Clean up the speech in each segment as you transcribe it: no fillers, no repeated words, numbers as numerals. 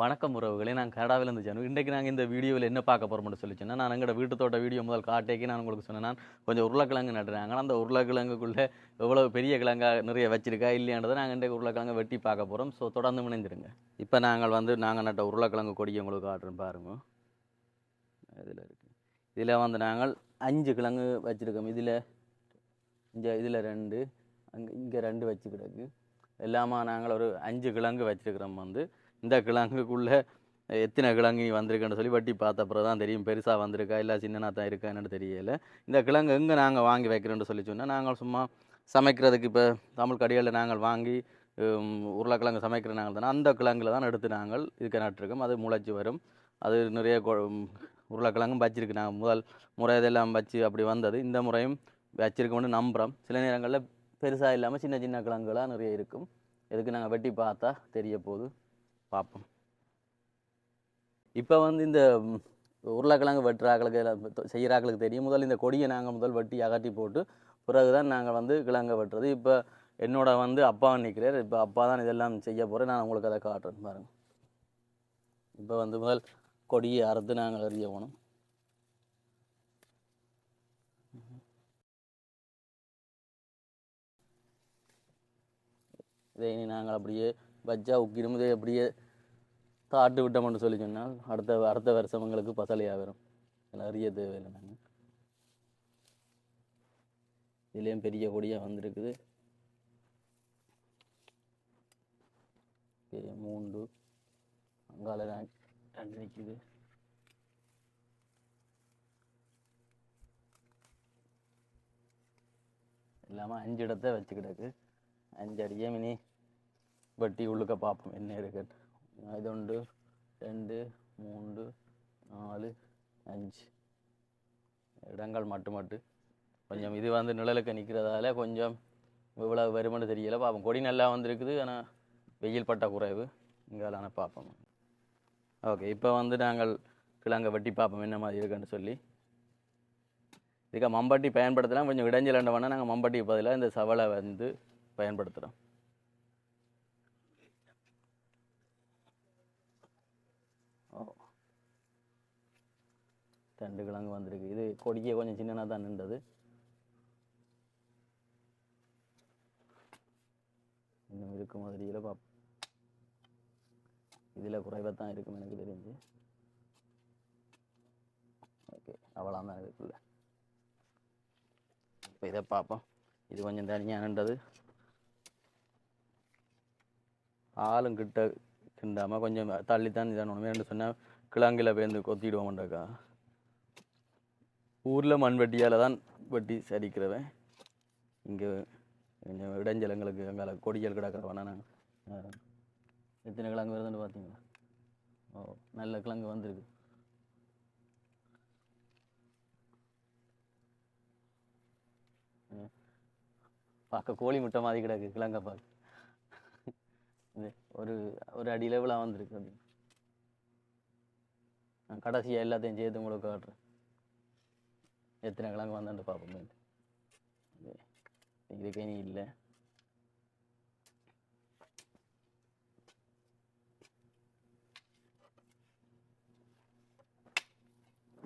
வணக்கம் உறவுகளே, நான் கனடாவிலேருந்து ஜானு. இன்றைக்கு நாங்கள் இந்த வீடியோவில் என்ன பார்க்க போகிறோம்னு சொல்லி சொன்னால், நான் எங்களோட வீட்டு தோட்ட வீடியோ முதல் காட்டேக்கு நான் உங்களுக்கு சொன்னேன். நான் கொஞ்சம் உருளைக்கிழங்கு நடுறாங்க. ஆனால் அந்த உருளைக்கிழங்குக்குள்ளே எவ்வளோ பெரிய கிழங்கா நிறைய வச்சிருக்கா இல்லையான்றதை நாங்கள் இன்றைக்கு உருளைக்கிழங்கு வெட்டி பார்க்க போகிறோம். ஸோ தொடர்ந்து இணைந்திருங்க. இப்போ நாங்கள் நட்ட உருளைக்கிழங்கு கொடியை உங்களுக்கு காட்டுறோம் பாருங்க. இதில் இருக்குது. இதில் நாங்கள் 5 கிழங்கு வச்சுருக்கோம். இதில் 2, இங்கே 2 வச்சு கிடக்கு. எல்லாமா நாங்கள் ஒரு 5 கிழங்கு வச்சுருக்கிறோம். இந்த கிழங்குக்குள்ளே எத்தனை கிழங்கு வந்திருக்குன்னு சொல்லி வட்டி பார்த்த அப்புறம் தான் தெரியும், பெருசாக வந்திருக்கா இல்லை சின்னனா தான் இருக்கா என்னன்னு தெரியலை. இந்த கிழங்கு எங்கே நாங்கள் வாங்கி வைக்கிறோன்னு சொல்லி சொன்னால், நாங்கள் சும்மா சமைக்கிறதுக்கு இப்போ தமிழ் கடைகளில் நாங்கள் வாங்கி உருளைக்கிழங்கு சமைக்கிற நாங்கள் தானே அந்த கிழங்குல தான் எடுத்து நாங்கள் இதுக்கு நட்டுருக்கோம். அது முளைச்சி வரும். அது நிறைய உருளைக்கிழங்கும் வச்சிருக்கு. நாங்கள் முதல் முறை இதெல்லாம் வச்சு அப்படி வந்தது. இந்த முறையும் வச்சிருக்கோம்னு நம்புகிறோம். சில நேரங்களில் பெருசாக இல்லாமல் சின்ன சின்ன கிழங்குகளாக நிறைய இருக்கும். எதுக்கு நாங்கள் வெட்டி பார்த்தா தெரிய போகுது, பார்ப்போம். இப்போ இந்த உருளைக்கிழங்கு வெட்டுறாக்களுக்கு செய்கிறாக்களுக்கு தெரியும். முதல் இந்த கொடியை நாங்கள் வெட்டி அகட்டி போட்டு பிறகு தான் நாங்கள் கிழங்கை வெட்டுறது. இப்போ என்னோட அப்பா நிற்கிறார். இப்போ அப்பா தான் இதெல்லாம் செய்ய போகிறேன். நான் உங்களுக்கு அதை காட்டுறேன் பாருங்கள். இப்போ முதல் கொடியை அறுத்து நாங்கள் எறிய போகணும். இதை இனி நாங்கள் அப்படியே வச்சா உக்கிரும். இதை அப்படியே தாட்டு விட்டோம்னு சொல்லி சொன்னால் அடுத்த வருஷம் எங்களுக்கு பசலையாக வரும். அறிய தேவையில்லை. நாங்கள் இதுலேயும் பெரிய கொடியாக வந்திருக்குது. 3 அங்கால 2 நிற்குது. இல்லாமல் 5 இடத்த வச்சு கிடக்கு. 5 அடியே மினி வட்டி உள்ளுக்க பார்ப்போம் என்ன இருக்கு. இது 1 2 3 4 5 இடங்கள் மட்டு கொஞ்சம் இது நிழலுக்கு நிற்கிறதால கொஞ்சம் இவ்வளோ வருமானு தெரியலை. பார்ப்போம். கொடி நல்லா வந்திருக்குது. ஆனால் வெயில் பட்ட குறைவு இங்காலான பார்ப்போம். ஓகே, இப்போ நாங்கள் கிழங்கை வெட்டி பார்ப்போம் என்ன மாதிரி இருக்குன்னு சொல்லி. இதுக்கு மம்பட்டி பயன்படுத்தலாம். கொஞ்சம் இடைஞ்சல் வேணால் நாங்கள் மம்பட்டிக்கு பதிலாக இந்த சவலை பயன்படுத்துகிறோம். ஓ, 2 கிழங்கு வந்திருக்கு. இது கொடியே கொஞ்சம் சின்னதாக தான் நின்றது. இன்னும் இருக்கு மாதிரியில் பார்ப்போம். இதில் குறைவாக தான் இருக்கும் எனக்கு தெரிஞ்சு. ஓகே, அவ்வளோ தான் இதுக்குள்ள. இப்போ இதை பார்ப்போம். இது கொஞ்சம் தனியாக நின்றது. ஆளும் கிண்டாமல் கொஞ்சம் தள்ளித்தான் இதணும். வேண்டு சொன்னால் கிழங்கில் பேர்ந்து கொத்திடுவோம்ண்டாக்கா. ஊரில் மண்வெட்டியால் தான் வெட்டி சரிக்கிறவன். இங்கே கொஞ்சம் இடைஞ்சலங்களுக்கு அங்கே கொடிகள் கிடக்கிறவனா. நாங்கள் எத்தனை கிழங்கு வருதுன்னு பார்த்தீங்களா? ஓ, நல்ல கிழங்கு வந்திருக்கு. பார்க்க கோழி முட்டை மாதிரி கிடக்கு கிழங்க பார்க்க. ஒரு ஒரு அடி லெவலாக வந்திருக்கு. அப்படி நான் கடைசியாக எல்லாத்தையும் சேர்த்து உங்களுக்கு காட்டுறேன். எத்தனை கிழங்கு வந்தான்னு பார்ப்போம். இதுக்கு இனி இல்லை.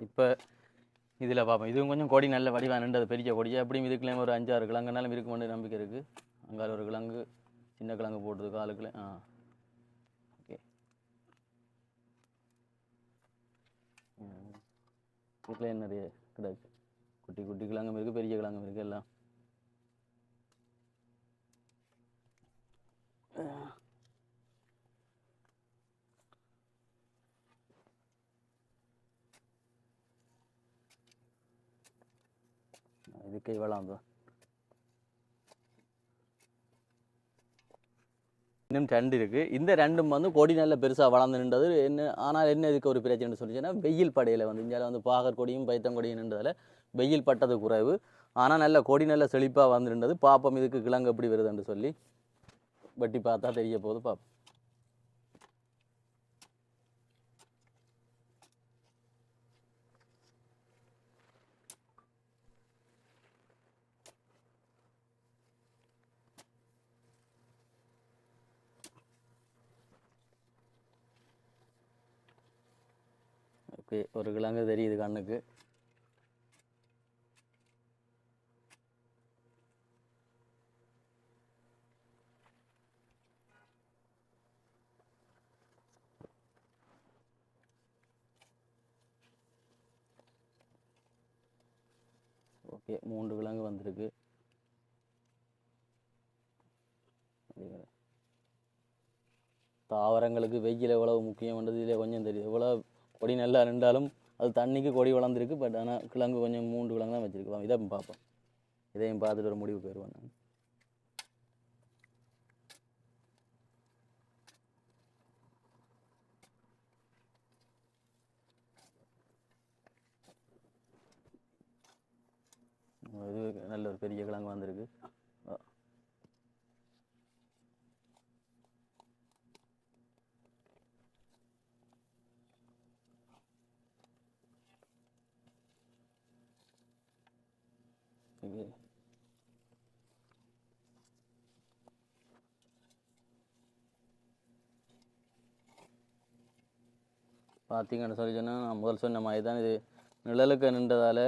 இப்போ இதில் பார்ப்போம். இதுவும் கொஞ்சம் கொடி நல்ல வடிவாக நின்றது. பெரிய கொடியாக எப்படியும் இதுக்குள்ளேயும் ஒரு 5-6 கிழங்குனாலும் இருக்குமென்று நம்பிக்கை இருக்குது. அங்கால ஒரு கிழங்கு சின்ன கிழங்கு போட்டுது காலுக்குள்ளே. ஓகே, இதுக்குள்ளே நிறைய கிடக்கு. குட்டி குட்டி கிழங்கும் இருக்குது, பெரிய கிழங்கும் இருக்குது. எல்லாம் இதுக்கு இவ்வளோ தான். இன்னும் 2 இருக்குது. இந்த 2ம் கொடி நல்ல பெருசாக வளர்ந்து நின்றது. ஆனால் என்ன இதுக்கு ஒரு பிரச்சனைன்னு சொல்லிச்சுன்னா, வெயில் படையில் இங்கே பாகற் கொடியும் பைத்தங்கொடியும் நின்றதில் வெயில் பட்டது குறைவு. ஆனால் நல்ல கொடி நல்ல செழிப்பாக வந்து நின்றது. பார்ப்போம் இதுக்கு கிழங்கு எப்படி வருதுன்னு சொல்லி வெட்டி பார்த்தா தெரிய போகுது. பார்ப்போம். ஓகே, ஒரு கிழங்கு தெரியுது கண்ணுக்கு. ஓகே, 3 கிழங்கு வந்திருக்கு. தாவரங்களுக்கு வெயில் எவ்வளவு முக்கியம்ன்றது இதில் கொஞ்சம் தெரியுது. எவ்வளோ கொடி நல்லா நின்றாலும் அது தண்ணிக்கு கொடி வளர்ந்துருக்கு. பட் ஆனால் கிழங்கு கொஞ்சம் 3 கிழங்கு தான் வச்சுருக்கு. இதை பார்ப்போம். இதையும் பார்த்துட்டு ஒரு முடிவு போயிடுவேன் நான். இது நல்ல ஒரு பெரிய கிழங்கு வந்திருக்கு. பார்த்தீங்கன்னு சொல்லி சொன்னால் நான் முதல் சொன்ன மாதிரி தான் இது நிழலுக்கு நின்றதால்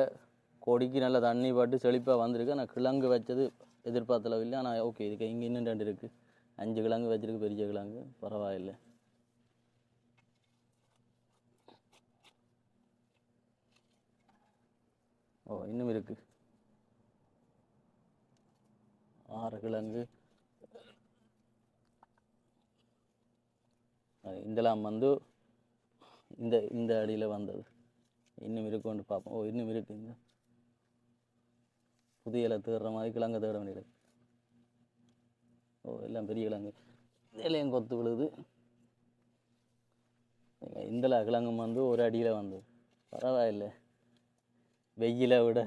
கொடிக்கு நல்ல தண்ணி பட்டு செழிப்பாக வந்திருக்கு. ஆனால் கிழங்கு வச்சது எதிர்பார்த்தளவு இல்லை. ஆனால் ஓகே, இதுக்கு இங்கே இன்னும் 2 இருக்குது. 5 கிழங்கு வச்சிருக்கு, பெரிய கிழங்கு, பரவாயில்லை. ஓ, இன்னும் இருக்குது 6 கிழங்கு. இதெல்லாம் வந்து இந்த அடியில் வந்தது. இன்னும் இருக்குன்னு பார்ப்போம். ஓ, இன்னும் இருக்கு. இந்த புதிய இலை தேடுற மாதிரி கிழங்கு தேட வேண்டியது. ஓ, எல்லாம் பெரிய கிழங்கு. இலையும் கொத்து விழுது. இந்த கிழங்கும் வந்து ஒரு அடியில் வந்தது. பரவாயில்லை, வெயிலை விட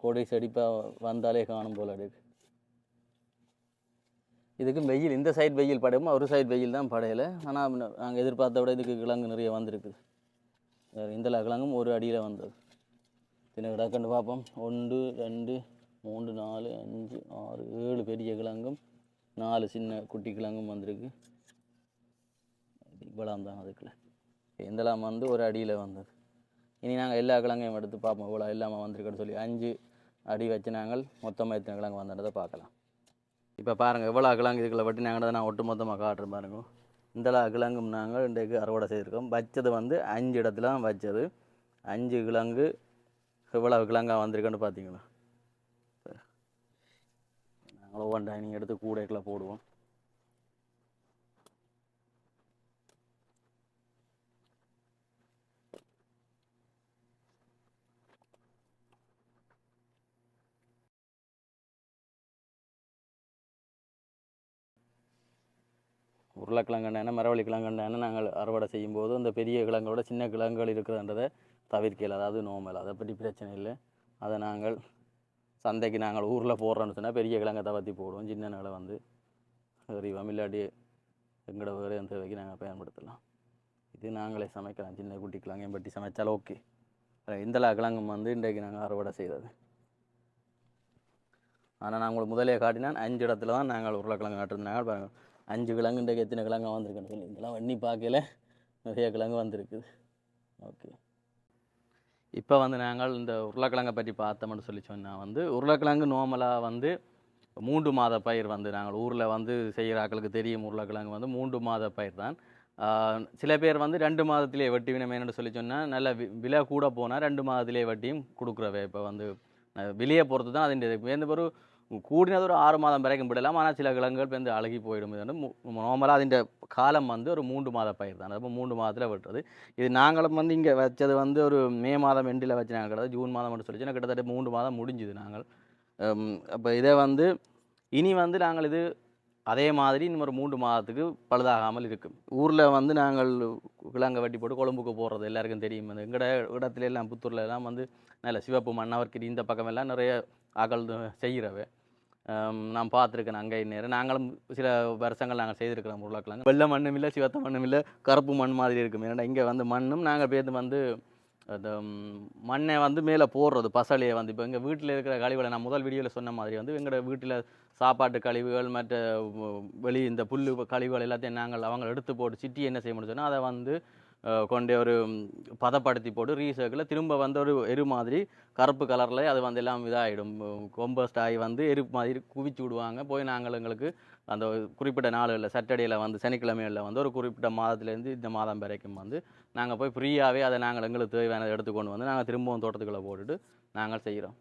கொடி செடிப்பாக வந்தாலே காணும் போல இருக்கு. இதுக்கு வெயில் இந்த சைடு வெயில் படையுமா, ஒரு சைடு வெயில் தான் படையலை. ஆனால் நாங்கள் எதிர்பார்த்த விட இதுக்கு கிழங்கு நிறைய வந்திருக்குது. இந்த கிழங்கும் ஒரு அடியில் வந்தது. தின கிடக்குன்னு பார்ப்போம். 1 2 3 4 5 6 7 பெரிய கிழங்கும் 4 சின்ன குட்டி கிழங்கும் வந்திருக்கு. இவ்வளோ தான் அதுக்குள்ள. இதெல்லாம் வந்து ஒரு அடியில் வந்தது. இனி நாங்கள் எல்லா கிழங்கையும் எடுத்து பார்ப்போம். இவ்வளோ இல்லாமல் வந்திருக்குன்னு சொல்லி 5 அடி வச்சு நாங்கள் மொத்தமாக எத்தனை கிழங்கு வந்ததை பார்க்கலாம். இப்போ பாருங்கள், எவ்வளோ கிழங்கு இதுக்குள்ள வட்டி நாங்கள் நான் ஒட்டு மொத்தமாக காட்டுறேன் பாருங்க. இந்த கிழங்கும் நாங்கள் இன்றைக்கு அறுவடை செய்திருக்கோம். வச்சது வந்து 5 இடத்துல தான் வச்சது. 5 கிழங்கு எவ்வளோ கிழங்காக வந்திருக்குன்னு பார்த்தீங்களா. நாங்கள் ஒவ்வொரு டைனிங் எடுத்து கூடைக்குள்ள போடுவோம். உருளைக்கிழங்கண்ணா மரவள்ளி கிழங்கண்ணா நாங்கள் அறுவடை செய்யும்போது அந்த பெரிய கிழங்கோட சின்ன கிழங்குகள் இருக்கிறன்றதை தவிர்க்கல. அதாவது நோமல், அதை பற்றி பிரச்சனை இல்லை. அதை நாங்கள் சந்தைக்கு நாங்கள் ஊரில் போடுறோன்னு சொன்னால் பெரிய கிழங்கை தவத்தி போடுவோம். சின்ன நிலை வந்து எறிவோம். இல்லாட்டி எங்களோட வேறு அந்த தேவைக்கு நாங்கள் பயன்படுத்தலாம். இது நாங்களே சமைக்கலாம். சின்ன குட்டி கிழங்கையும் பற்றி சமைச்சாலும் ஓகே. இந்த கிழங்கும் வந்து இன்றைக்கு நாங்கள் அறுவடை செய்தது. ஆனால் நான் உங்களுக்கு முதலே காட்டினான் 5 இடத்துல தான் நாங்கள் உருளைக்கிழங்கு நட்டுருந்தாங்க. பாருங்கள், 5 கிழங்கு இன்றைக்கு எத்தனை கிழங்கு வந்திருக்குன்னு சொல்லி இதெல்லாம் எண்ணி பார்க்கல, நிறைய கிழங்கு வந்திருக்குது. ஓகே, இப்போ வந்து நாங்கள் இந்த உருளைக்கிழங்கை பற்றி பார்த்தோம்னு சொல்லி சொன்னால் வந்து உருளைக்கிழங்கு நார்மலாக வந்து 3 மாத பயிர் வந்து நாங்கள் ஊரில் வந்து செய்கிற ஆக்களுக்கு தெரியும். உருளைக்கிழங்கு வந்து 3 மாத பயிர் தான். சில பேர் வந்து 2 மாதத்திலே வெட்டி வினமேனு சொல்லி சொன்னால் நல்ல விலை கூட போனால் 2 மாதத்திலே வெட்டியும் கொடுக்குறவே. இப்போ வந்து விலையை பொறுத்து தான் அதுக்கு வேந்த ஒரு கூடினது ஒரு 6 மாதம் வரைக்கும் விடலாம். ஆனால் சில கிழங்குகள் வந்து அழுகி போயிடும். இது வந்து நார்மலாக அதிൻ്റെ காலம் வந்து ஒரு 3 மாத பயிர் தான். அப்போ 3 மாதத்தில் வெட்டுறது. இது நாங்களும் வந்து இங்கே வச்சது வந்து ஒரு மே மாதம் எண்டில் வச்சு நாங்கள் கிட்டத்தட்ட ஜூன் மாதம் மட்டும் சொல்லிச்சு கிட்டத்தட்ட 3 மாதம் முடிஞ்சுது நாங்கள். அப்போ இதை வந்து இனி வந்து நாங்கள் இது அதே மாதிரி இன்னும் ஒரு 3 மாதத்துக்கு பழுதாகாமல் இருக்கும். ஊரில் வந்து நாங்கள் கிழங்கை வெட்டி போட்டு கொழும்புக்கு போடுறது எல்லாருக்கும் தெரியும். எங்கட இடத்துல எல்லாம் புத்தூரில் எல்லாம் வந்து நல்ல சிவப்பு மண்ணவர்க்கு இந்த பக்கம் எல்லாம் நிறைய ஆக்கள் செய்கிறவை நான் பார்த்துருக்கேன். அங்கே நேரம் நாங்களும் சில வருஷங்கள் நாங்கள் செய்திருக்கிறோம். உருளைக்கிழங்கு வெள்ளை மண்ணும் இல்லை, சிவத்த மண்ணும் இல்லை, கருப்பு மண் மாதிரி இருக்கும். ஏன்னா இங்கே வந்து மண்ணும் நாங்கள் பேருந்து வந்து அந்த மண்ணை வந்து மேலே போடுறது பசலையை வந்து இப்போ எங்கள் வீட்டில் இருக்கிற கழிவுகளை நான் முதல் வீடியோவில் சொன்ன மாதிரி வந்து எங்களோட வீட்டில் சாப்பாட்டு கழிவுகள் மற்ற வெளி இந்த புல் கழிவுகள் எல்லாத்தையும் நாங்கள் அவங்க எடுத்து போட்டு சிட்டி என்ன செய்ய முடியும் சொன்னால் அதை வந்து கொண்டே ஒரு பதப்படுத்தி போட்டு ரீசர்க்கில் திரும்ப வந்து ஒரு எரு மாதிரி கருப்பு கலரில் அது வந்து எல்லாம் இதாகிடும், கொம்பஸ்ட் ஆகி வந்து எரு மாதிரி குவிச்சு விடுவாங்க. போய் நாங்கள் எங்களுக்கு அந்த குறிப்பிட்ட நாளுகளில் சாட்டர்டேயில் வந்து சனிக்கிழமைகளில் வந்து ஒரு குறிப்பிட்ட மாதத்துலேருந்து இந்த மாதம் வரைக்கும் வந்து நாங்கள் போய் ஃப்ரீயாகவே அதை நாங்கள் எங்களுக்கு தேவையானதை எடுத்துக்கொண்டு வந்து நாங்கள் திரும்பவும் தோட்டத்துக்குள்ளே போட்டுட்டு நாங்கள் செய்கிறோம்.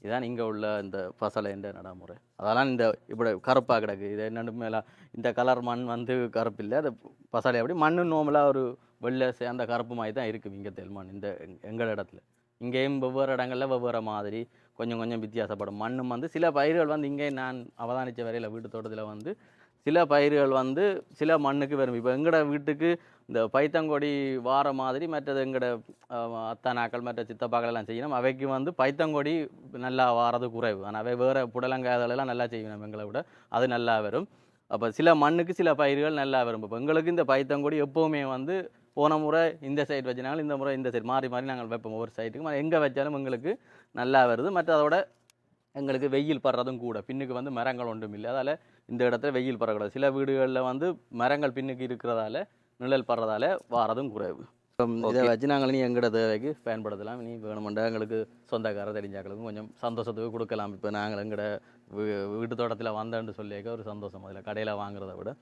இதுதான் இங்கே உள்ள இந்த பசலை என்ற நடைமுறை. அதெல்லாம் இந்த இப்படி கருப்பாக கிடக்கு. இது என்னென்னு மேலே இந்த கலர் மண் வந்து கருப்பு இல்லை, அது பசலை அப்படி மண்ணு நோம்பலாக ஒரு வெள்ளை அந்த கருப்பு மாதிரி தான் இருக்குது இங்கே தெல்மண் இந்த எங்கள் இடத்துல. இங்கேயும் வெவ்வேறு இடங்களில் வெவ்வேறு மாதிரி கொஞ்சம் கொஞ்சம் வித்தியாசப்படும். மண்ணும் வந்து சில பயிர்கள் வந்து இங்கே நான் அவதானித்த வரையில் வீட்டு தோட்டத்தில் வந்து சில பயிர்கள் வந்து சில மண்ணுக்கு வரும். இப்போ எங்களோட வீட்டுக்கு இந்த பைத்தங்கொடி வார மாதிரி மற்றது எங்களோட அத்தானாக்கள் மற்ற சித்தப்பாக்கள் எல்லாம் செய்யணும். அவைக்கு வந்து பைத்தங்கொடி நல்லா வாரது குறைவு. ஆனால் அவை வேறு புடலங்காயதெல்லாம் நல்லா செய்யணும் எங்களை விட, அது நல்லா வரும். அப்போ சில மண்ணுக்கு சில பயிர்கள் நல்லா வரும். இப்போ எங்களுக்கு இந்த பைத்தங்கொடி எப்போவுமே வந்து போன முறை இந்த சைடு வச்சுனாலும் இந்த முறை இந்த சைடு மாறி மாறி நாங்கள் வைப்போம். ஒவ்வொரு சைட்டுக்கும் எங்கே வச்சாலும் எங்களுக்கு நல்லா வருது. மற்ற அதோட எங்களுக்கு வெயில் படுறதும் கூட. பின்னுக்கு வந்து மரங்கள் ஒன்றும் இல்லை, அதால் இந்த இடத்துல வெயில் படக்கூடாது. சில வீடுகளில் வந்து மரங்கள் பின்னுக்கு இருக்கிறதால நிழல் படுறதால வாரதும் குறைவு. இதை வச்சு நாங்கள் இனி எங்களோட தேவைக்கு பயன்படுத்தலாம். இனி வேணுமெண்டா எங்களுக்கு சொந்தக்கார தெரிஞ்சாக்களுக்கும் கொஞ்சம் சந்தோஷத்துக்கு கொடுக்கலாம். இப்போ நாங்கள் எங்களோட வீட்டு தோட்டத்தில் வந்தேன்னு சொல்லியிருக்க ஒரு சந்தோஷம் அதில் கடையில் வாங்குறத விட.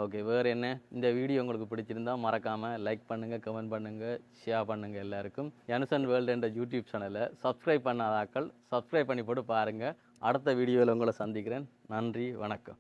ஓகே, வேறு என்ன? இந்த வீடியோ உங்களுக்கு பிடிச்சிருந்தால் மறக்காமல் லைக் பண்ணுங்கள், கமெண்ட் பண்ணுங்கள், ஷேர் பண்ணுங்கள். எல்லாருக்கும் யனுசன் வேர்ல்டு என்ற யூடியூப் சேனலை சப்ஸ்கிரைப் பண்ணாதாக்கள் சப்ஸ்கிரைப் பண்ணி போட்டு பாருங்கள். அடுத்த வீடியோவில் உங்களை சந்திக்கிறேன். நன்றி, வணக்கம்.